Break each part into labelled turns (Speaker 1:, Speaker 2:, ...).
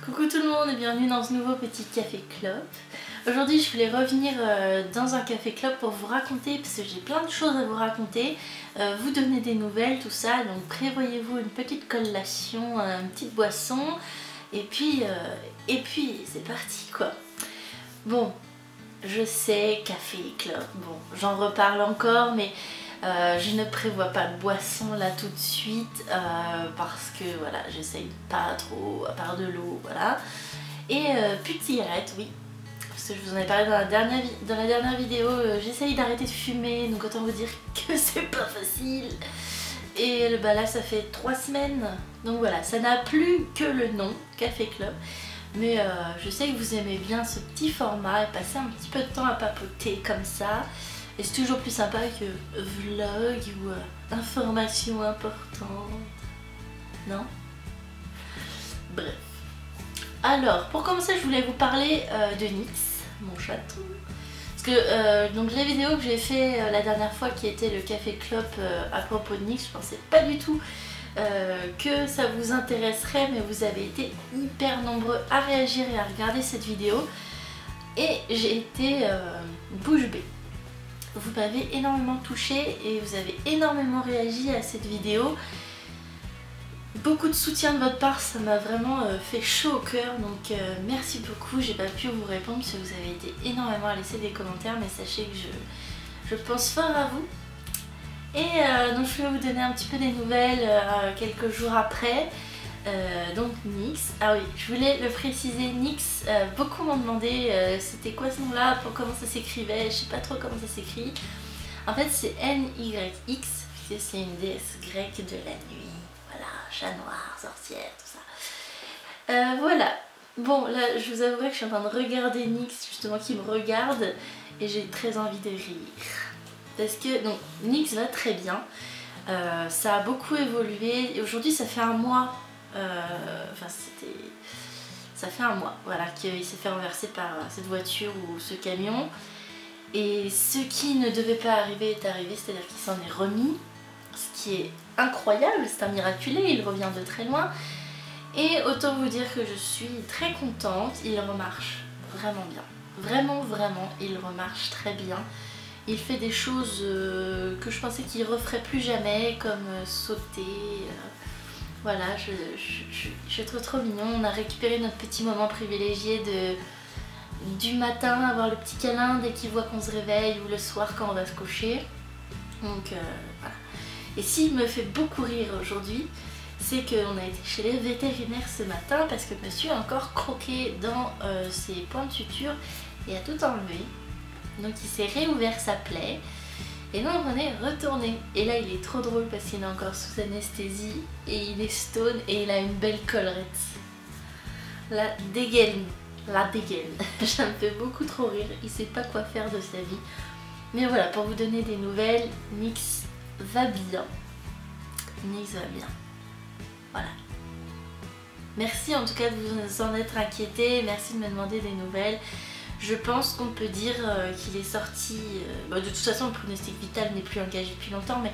Speaker 1: Coucou tout le monde et bienvenue dans ce nouveau petit café club. Aujourd'hui je voulais revenir dans un café club pour vous raconter, parce que j'ai plein de choses à vous raconter, vous donner des nouvelles, tout ça, donc prévoyez-vous une petite collation, une petite boisson, et puis c'est parti quoi. Bon, je sais, café club, bon j'en reparle encore, mais je ne prévois pas de boisson là tout de suite parce que voilà, j'essaye pas trop à part de l'eau, voilà. Et plus de cigarettes, oui, parce que je vous en ai parlé dans la dernière vidéo, j'essaye d'arrêter de fumer, donc autant vous dire que c'est pas facile. Et bah là ça fait 3 semaines, donc voilà, ça n'a plus que le nom, Café Club. Mais je sais que vous aimez bien ce petit format et passer un petit peu de temps à papoter comme ça. Et c'est toujours plus sympa que vlog ou information importante, non? Bref. Alors, pour commencer, je voulais vous parler de Nyx, mon chaton. Parce que donc les vidéos que j'ai fait la dernière fois qui était le Café Club à propos de Nyx, je pensais pas du tout que ça vous intéresserait, mais vous avez été hyper nombreux à réagir et à regarder cette vidéo. Et j'ai été bouche bée. Vous m'avez énormément touché et vous avez énormément réagi à cette vidéo. Beaucoup de soutien de votre part, ça m'a vraiment fait chaud au cœur, donc merci beaucoup. J'ai pas pu vous répondre parce que vous avez été énormément à laisser des commentaires, mais sachez que je pense fort à vous. Et donc je vais vous donner un petit peu des nouvelles quelques jours après. Donc Nyx, ah oui, je voulais le préciser, Nyx, beaucoup m'ont demandé c'était quoi ce nom là, comment ça s'écrivait, je sais pas trop comment ça s'écrit. En fait c'est N-Y-X, puisque c'est une déesse grecque de la nuit, voilà, chat noir, sorcière, tout ça. Voilà, bon là je vous avouerai que je suis en train de regarder Nyx justement qui me regarde et j'ai très envie de rire. Parce que donc Nyx va très bien, ça a beaucoup évolué et aujourd'hui ça fait un mois. Ça fait un mois voilà, qu'il s'est fait renverser par cette voiture ou ce camion, et ce qui ne devait pas arriver est arrivé, c'est-à-dire qu'il s'en est remis, ce qui est incroyable, c'est un miraculé, il revient de très loin, et autant vous dire que je suis très contente, il remarche vraiment bien, vraiment il remarche très bien. Il fait des choses que je pensais qu'il referait plus jamais, comme sauter. Voilà, je trouve trop mignon. On a récupéré notre petit moment privilégié du matin, avoir le petit câlin dès qu'il voit qu'on se réveille, ou le soir quand on va se coucher. Donc voilà. Et s'il me fait beaucoup rire aujourd'hui, c'est qu'on a été chez les vétérinaires ce matin parce que monsieur a encore croqué dans ses points de suture et a tout enlevé. Donc il s'est réouvert sa plaie. Et donc on est retourné, et là il est trop drôle parce qu'il est encore sous anesthésie et il est stone et il a une belle collerette. La dégaine, ça me fait beaucoup trop rire, il sait pas quoi faire de sa vie. Mais voilà, pour vous donner des nouvelles, Nyx va bien. Nyx va bien. Voilà. Merci en tout cas de vous en être inquiété, merci de me demander des nouvelles. Je pense qu'on peut dire qu'il est sorti, de toute façon le pronostic vital n'est plus engagé depuis longtemps, mais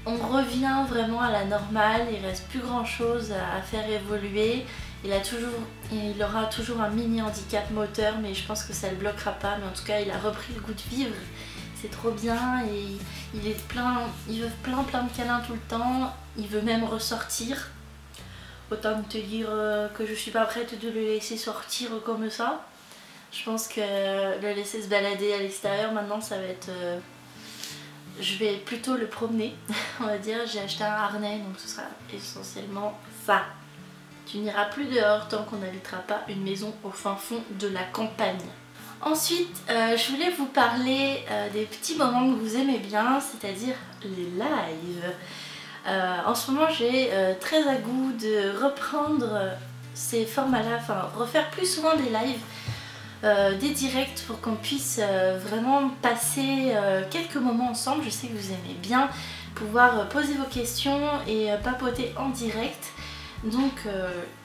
Speaker 1: on revient vraiment à la normale, il reste plus grand chose à faire évoluer. Il aura toujours un mini handicap moteur, mais je pense que ça le bloquera pas, mais en tout cas il a repris le goût de vivre, c'est trop bien, et il veut plein de câlins tout le temps, il veut même ressortir. Autant te dire que je suis pas prête de le laisser sortir comme ça. Je pense que le laisser se balader à l'extérieur maintenant ça va être... je vais plutôt le promener, on va dire. J'ai acheté un harnais, donc ce sera essentiellement ça. Tu n'iras plus dehors tant qu'on n'habitera pas une maison au fin fond de la campagne. Ensuite, je voulais vous parler des petits moments que vous aimez bien, c'est-à-dire les lives. En ce moment j'ai très à goût de reprendre ces formats-là, enfin refaire plus souvent des lives. Des directs pour qu'on puisse vraiment passer quelques moments ensemble. Je sais que vous aimez bien pouvoir poser vos questions et papoter en direct. Donc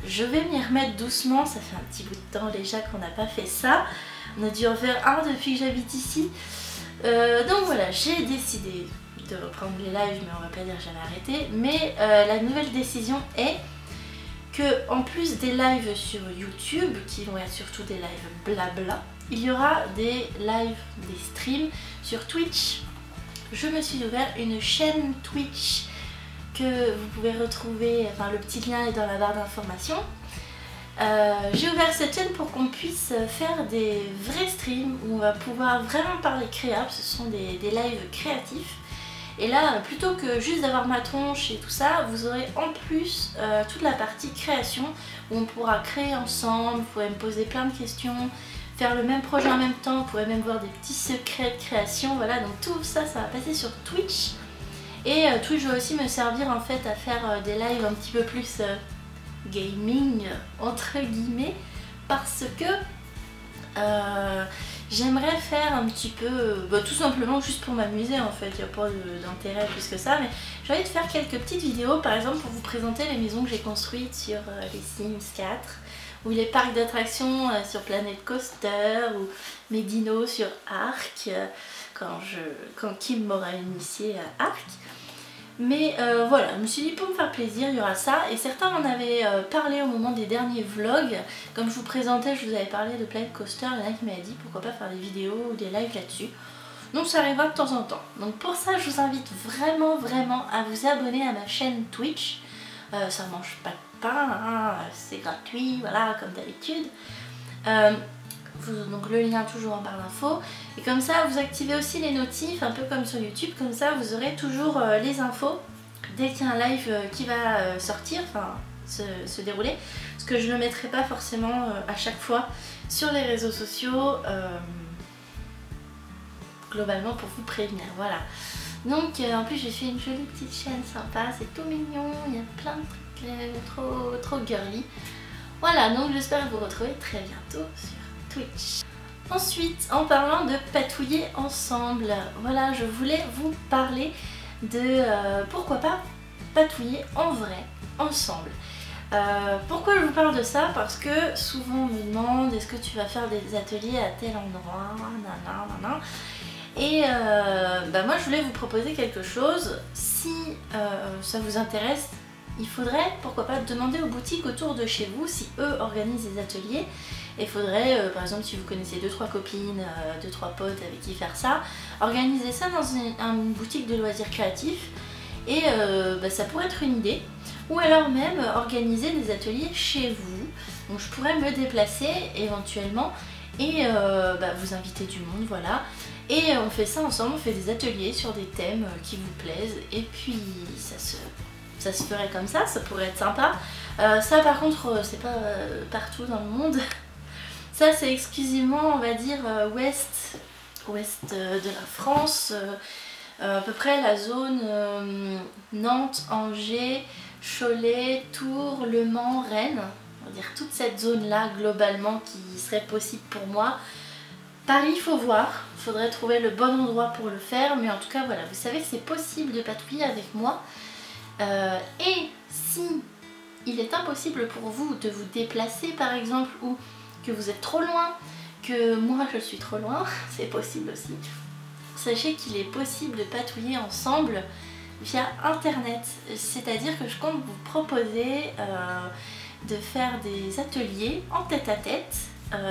Speaker 1: je vais m'y remettre doucement, ça fait un petit bout de temps déjà qu'on n'a pas fait ça. On a dû en faire un depuis que j'habite ici. Donc voilà, j'ai décidé de reprendre les lives, mais on va pas dire jamais arrêté. Mais la nouvelle décision est que en plus des lives sur YouTube, qui vont être surtout des lives blabla, il y aura des lives, des streams sur Twitch. Je me suis ouvert une chaîne Twitch que vous pouvez retrouver, enfin le petit lien est dans la barre d'information. J'ai ouvert cette chaîne pour qu'on puisse faire des vrais streams où on va pouvoir vraiment parler créa, ce sont des lives créatifs. Et là, plutôt que juste d'avoir ma tronche et tout ça, vous aurez en plus toute la partie création où on pourra créer ensemble, vous pourrez me poser plein de questions, faire le même projet en même temps, vous pourrez même voir des petits secrets de création, voilà, donc tout ça, ça va passer sur Twitch. Et Twitch va aussi me servir en fait à faire des lives un petit peu plus gaming, entre guillemets, parce que j'aimerais faire un petit peu, tout simplement juste pour m'amuser en fait, il n'y a pas d'intérêt plus que ça, mais j'ai envie de faire quelques petites vidéos par exemple pour vous présenter les maisons que j'ai construites sur les Sims 4 ou les parcs d'attractions sur Planet Coaster ou mes dinos sur Ark quand Kim m'aura initié à Ark. Mais voilà, je me suis dit pour me faire plaisir, il y aura ça. Et certains m'en avaient parlé au moment des derniers vlogs. Comme je vous présentais, je vous avais parlé de Planet Coaster. Il y en a qui m'avaient dit pourquoi pas faire des vidéos ou des lives là-dessus. Donc ça arrivera de temps en temps. Donc pour ça, je vous invite vraiment à vous abonner à ma chaîne Twitch. Ça mange pas de pain, hein, c'est gratuit, voilà, comme d'habitude. Donc le lien toujours en barre d'infos. Et comme ça vous activez aussi les notifs, un peu comme sur YouTube, comme ça vous aurez toujours les infos dès qu'il y a un live qui va sortir, enfin se dérouler. Parce que je ne le mettrai pas forcément à chaque fois sur les réseaux sociaux, globalement pour vous prévenir, voilà. Donc en plus j'ai fait une jolie petite chaîne sympa, c'est tout mignon, il y a plein de trucs trop girly. Voilà, donc j'espère vous retrouver très bientôt sur Twitch. Ensuite, en parlant de patouiller ensemble, voilà, je voulais vous parler de pourquoi pas patouiller en vrai, ensemble. Pourquoi je vous parle de ça? Parce que souvent on me demande est-ce que tu vas faire des ateliers à tel endroit, nanana. Et moi je voulais vous proposer quelque chose. Si ça vous intéresse, il faudrait pourquoi pas demander aux boutiques autour de chez vous si eux organisent des ateliers. Il faudrait, par exemple, si vous connaissez 2-3 copines, 2-3 potes avec qui faire ça, organiser ça dans une boutique de loisirs créatifs et ça pourrait être une idée. Ou alors même organiser des ateliers chez vous. Donc je pourrais me déplacer éventuellement et vous inviter du monde, voilà. Et on fait ça ensemble, on fait des ateliers sur des thèmes qui vous plaisent et puis ça se ferait comme ça pourrait être sympa. Ça par contre, c'est pas partout dans le monde. Ça c'est exclusivement on va dire ouest de la France, à peu près la zone Nantes, Angers, Cholet, Tours, Le Mans, Rennes. On va dire toute cette zone là globalement qui serait possible pour moi. Paris, il faut voir, il faudrait trouver le bon endroit pour le faire, mais en tout cas voilà, vous savez que c'est possible de patouiller avec moi. Et si il est impossible pour vous de vous déplacer par exemple, ou que vous êtes trop loin, que moi je suis trop loin, c'est possible aussi. Sachez qu'il est possible de patouiller ensemble via internet, c'est-à-dire que je compte vous proposer de faire des ateliers en tête-à-tête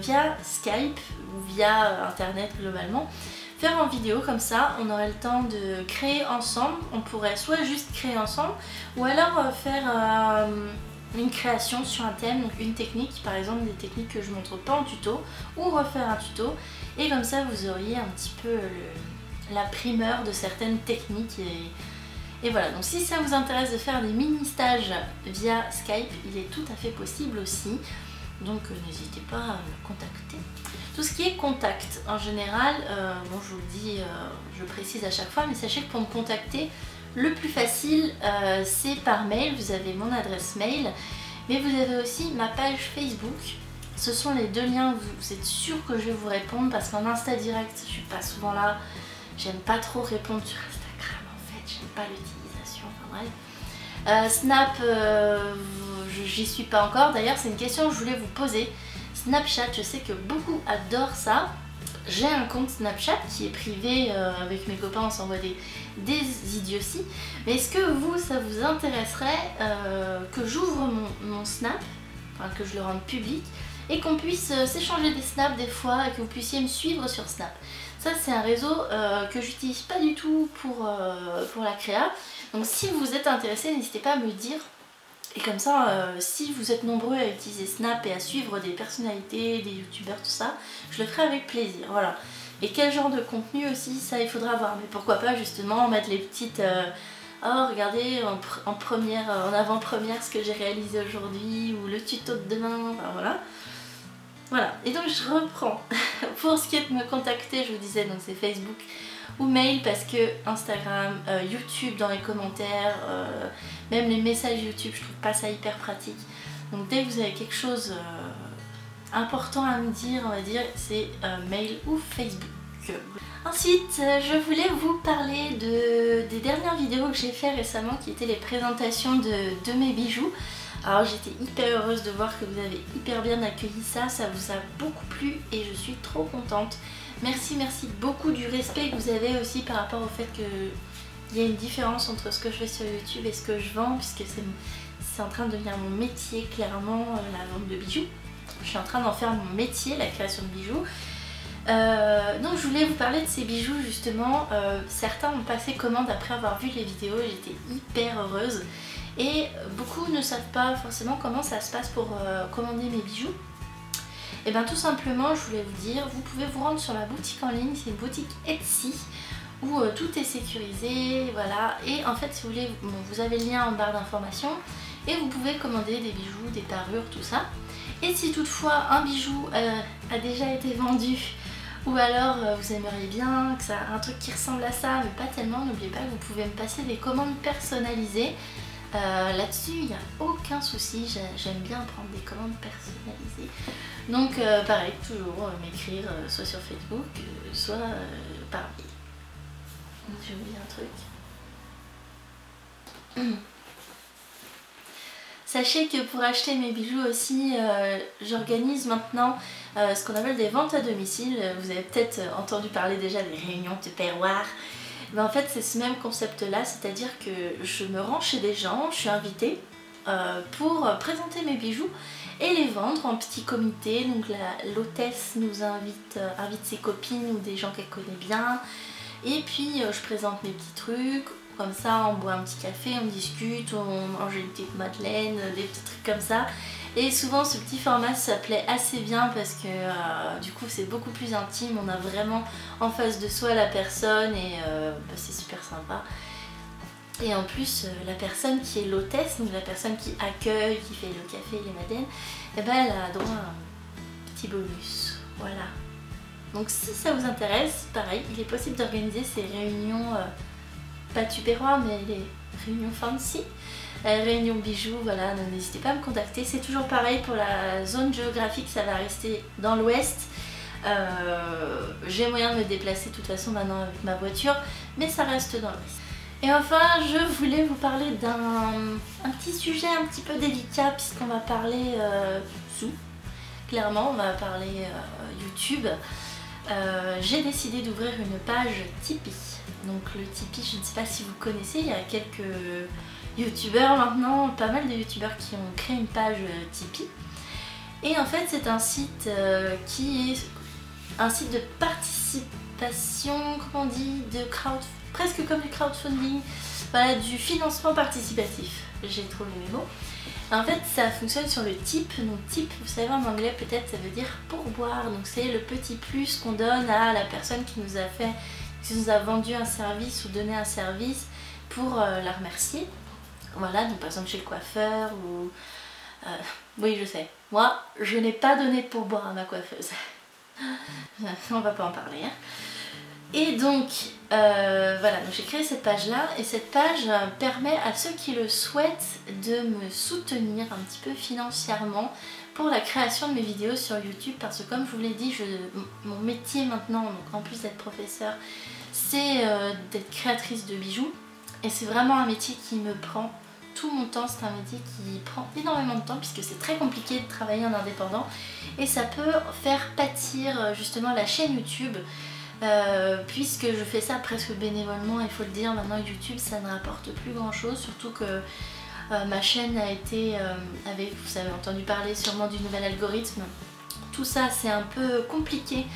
Speaker 1: via Skype ou via internet globalement, faire en vidéo comme ça, on aurait le temps de créer ensemble, on pourrait soit juste créer ensemble ou alors faire une création sur un thème, donc une technique, par exemple des techniques que je ne montre pas en tuto, ou refaire un tuto, et comme ça vous auriez un petit peu la primeur de certaines techniques. Et voilà, donc si ça vous intéresse de faire des mini stages via Skype, il est tout à fait possible aussi, donc n'hésitez pas à me contacter. Tout ce qui est contact, en général, bon je vous le dis, je précise à chaque fois, mais sachez que pour me contacter, le plus facile c'est par mail, vous avez mon adresse mail, mais vous avez aussi ma page Facebook. Ce sont les deux liens, vous êtes sûr que je vais vous répondre parce qu'en Insta Direct, je suis pas souvent là, j'aime pas trop répondre sur Instagram en fait, j'aime pas l'utilisation, enfin bref. Snap, j'y suis pas encore, d'ailleurs c'est une question que je voulais vous poser. Snapchat, je sais que beaucoup adorent ça. j'ai un compte Snapchat qui est privé, avec mes copains on s'envoie des idioties. Mais est-ce que vous, ça vous intéresserait que j'ouvre mon Snap, enfin que je le rende public, et qu'on puisse s'échanger des snaps des fois, et que vous puissiez me suivre sur Snap. Ça c'est un réseau que j'utilise pas du tout pour la créa. Donc si vous êtes intéressé, n'hésitez pas à me le dire. Et comme ça, si vous êtes nombreux à utiliser Snap et à suivre des personnalités, des youtubeurs, tout ça, je le ferai avec plaisir, voilà. Et quel genre de contenu aussi, ça il faudra voir. Mais pourquoi pas justement mettre les petites... oh regardez en avant-première ce que j'ai réalisé aujourd'hui, ou le tuto de demain, enfin voilà. Voilà, et donc je reprends. Pour ce qui est de me contacter, je vous disais, donc c'est Facebook ou mail, parce que Instagram, YouTube dans les commentaires, même les messages YouTube, je trouve pas ça hyper pratique. Donc dès que vous avez quelque chose important à me dire, on va dire, c'est mail ou Facebook. Ensuite, je voulais vous parler des dernières vidéos que j'ai fait récemment, qui étaient les présentations de mes bijoux. Alors j'étais hyper heureuse de voir que vous avez hyper bien accueilli ça vous a beaucoup plu et je suis trop contente. Merci beaucoup du respect que vous avez aussi par rapport au fait qu'il y a une différence entre ce que je fais sur YouTube et ce que je vends, puisque c'est en train de devenir mon métier clairement, la vente de bijoux. Je suis en train d'en faire mon métier, la création de bijoux. Donc je voulais vous parler de ces bijoux justement. Certains ont passé commande après avoir vu les vidéos et j'étais hyper heureuse. Et beaucoup ne savent pas forcément comment ça se passe pour commander mes bijoux. Et bien tout simplement, je voulais vous dire, vous pouvez vous rendre sur la boutique en ligne, c'est une boutique Etsy où tout est sécurisé, voilà. Et en fait, si vous voulez, bon, vous avez le lien en barre d'informations et vous pouvez commander des bijoux, des parures, tout ça. Et si toutefois un bijou a déjà été vendu, ou alors vous aimeriez bien que ça un truc qui ressemble à ça, mais pas tellement, n'oubliez pas que vous pouvez me passer des commandes personnalisées. Là-dessus, il n'y a aucun souci, j'aime bien prendre des commandes personnalisées. Donc pareil, toujours m'écrire soit sur Facebook, soit par mail. J'ai oublié un truc. Sachez que pour acheter mes bijoux aussi, j'organise maintenant ce qu'on appelle des ventes à domicile. Vous avez peut-être entendu parler déjà des réunions de terroir. Ben en fait c'est ce même concept là, c'est-à-dire que je me rends chez des gens, je suis invitée pour présenter mes bijoux et les vendre en petit comité. Donc l'hôtesse nous invite ses copines ou des gens qu'elle connaît bien, et puis je présente mes petits trucs, comme ça on boit un petit café, on discute, on mange une petite madeleine, des petits trucs comme ça. Et souvent ce petit format ça plaît assez bien parce que du coup c'est beaucoup plus intime, on a vraiment en face de soi la personne et bah, c'est super sympa. Et en plus la personne qui est l'hôtesse, donc la personne qui accueille, qui fait le café, les madeleines, et ben elle a droit à un petit bonus, voilà. Donc si ça vous intéresse, pareil, il est possible d'organiser ces réunions, pas tupperware mais les réunions fancy. Réunion bijoux, voilà, n'hésitez pas à me contacter. C'est toujours pareil pour la zone géographique, ça va rester dans l'ouest. J'ai moyen de me déplacer de toute façon maintenant avec ma voiture, mais ça reste dans l'ouest. Et enfin, je voulais vous parler d'un petit sujet un petit peu délicat, puisqu'on va parler sous. Clairement, on va parler YouTube. J'ai décidé d'ouvrir une page Tipeee. Donc le Tipeee, je ne sais pas si vous connaissez, il y a quelques youtubeurs maintenant, pas mal de youtubeurs qui ont créé une page Tipeee. Et en fait c'est un site qui est un site de participation, comment on dit, presque comme du crowdfunding, voilà, du financement participatif, j'ai trouvé mes mots. En fait ça fonctionne sur le tip, donc tip vous savez en anglais peut-être ça veut dire pourboire, donc c'est le petit plus qu'on donne à la personne qui nous a vendu un service ou donné un service pour la remercier. Voilà, donc par exemple chez le coiffeur ou... oui je sais, moi je n'ai pas donné de pourboire à ma coiffeuse. On va pas en parler. Hein. Et donc voilà, donc j'ai créé cette page là et cette page permet à ceux qui le souhaitent de me soutenir un petit peu financièrement pour la création de mes vidéos sur YouTube, parce que comme je vous l'ai dit, mon métier maintenant, donc en plus d'être professeur, c'est d'être créatrice de bijoux et c'est vraiment un métier qui me prend tout mon temps. C'est un métier qui prend énormément de temps puisque c'est très compliqué de travailler en indépendant et ça peut faire pâtir justement la chaîne YouTube. Puisque je fais ça presque bénévolement, il faut le dire, maintenant YouTube ça ne rapporte plus grand chose, surtout que ma chaîne a été, vous avez entendu parler sûrement du nouvel algorithme, tout ça c'est un peu compliqué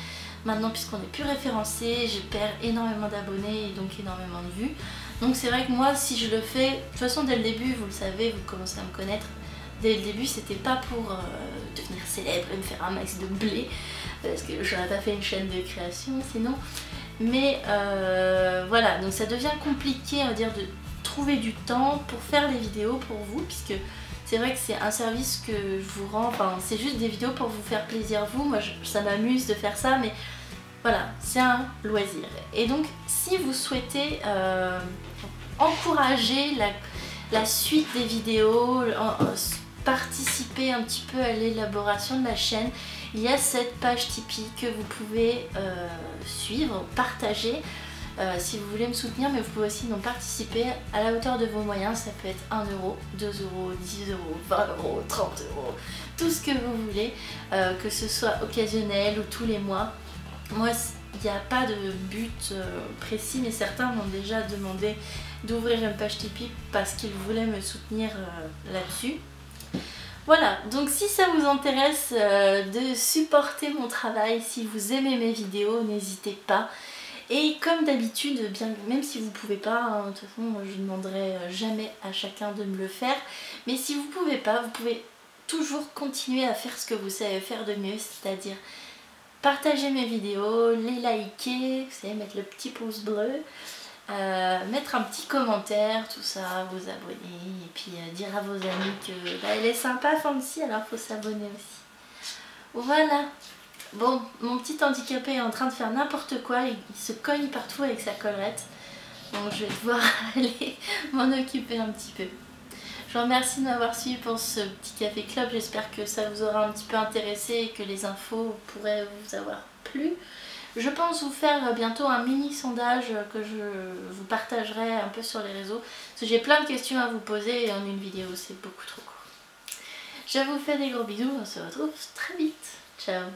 Speaker 1: maintenant puisqu'on n'est plus référencé, je perds énormément d'abonnés et donc énormément de vues, donc c'est vrai que moi si je le fais, de toute façon dès le début vous le savez, vous commencez à me connaître, dès le début c'était pas pour devenir célèbre et me faire un max de blé, parce que j'aurais pas fait une chaîne de création sinon, mais voilà, donc ça devient compliqué on va dire de trouver du temps pour faire les vidéos pour vous, puisque c'est vrai que c'est un service que je vous rends, enfin c'est juste des vidéos pour vous faire plaisir vous, moi ça m'amuse de faire ça, mais voilà, c'est un loisir. Et donc si vous souhaitez encourager la suite des vidéos, participer un petit peu à l'élaboration de la chaîne, il y a cette page Tipeee que vous pouvez suivre, partager si vous voulez me soutenir, mais vous pouvez aussi donc participer à la hauteur de vos moyens. Ça peut être 1 euro, 2 euros, 10 euros, 20 euros, 30 euros, tout ce que vous voulez, que ce soit occasionnel ou tous les mois. Moi, il n'y a pas de but précis, mais certains m'ont déjà demandé d'ouvrir une page Tipeee parce qu'ils voulaient me soutenir là-dessus. Voilà, donc si ça vous intéresse de supporter mon travail, si vous aimez mes vidéos, n'hésitez pas. Et comme d'habitude, bien même si vous pouvez pas, hein, de toute façon moi je ne demanderai jamais à chacun de me le faire, mais si vous pouvez pas, vous pouvez toujours continuer à faire ce que vous savez faire de mieux, c'est-à-dire partager mes vidéos, les liker, vous savez, mettre le petit pouce bleu, mettre un petit commentaire, tout ça, vous abonner et puis dire à vos amis que elle est sympa Fancy, alors faut s'abonner aussi. Voilà. Bon, mon petit handicapé est en train de faire n'importe quoi, il se cogne partout avec sa collerette, donc je vais devoir aller m'en occuper un petit peu. Je vous remercie de m'avoir suivi pour ce petit café club, j'espère que ça vous aura un petit peu intéressé et que les infos pourraient vous avoir plu. Je pense vous faire bientôt un mini sondage que je vous partagerai un peu sur les réseaux, parce que j'ai plein de questions à vous poser et en une vidéo c'est beaucoup trop court. Je vous fais des gros bisous, on se retrouve très vite. Ciao.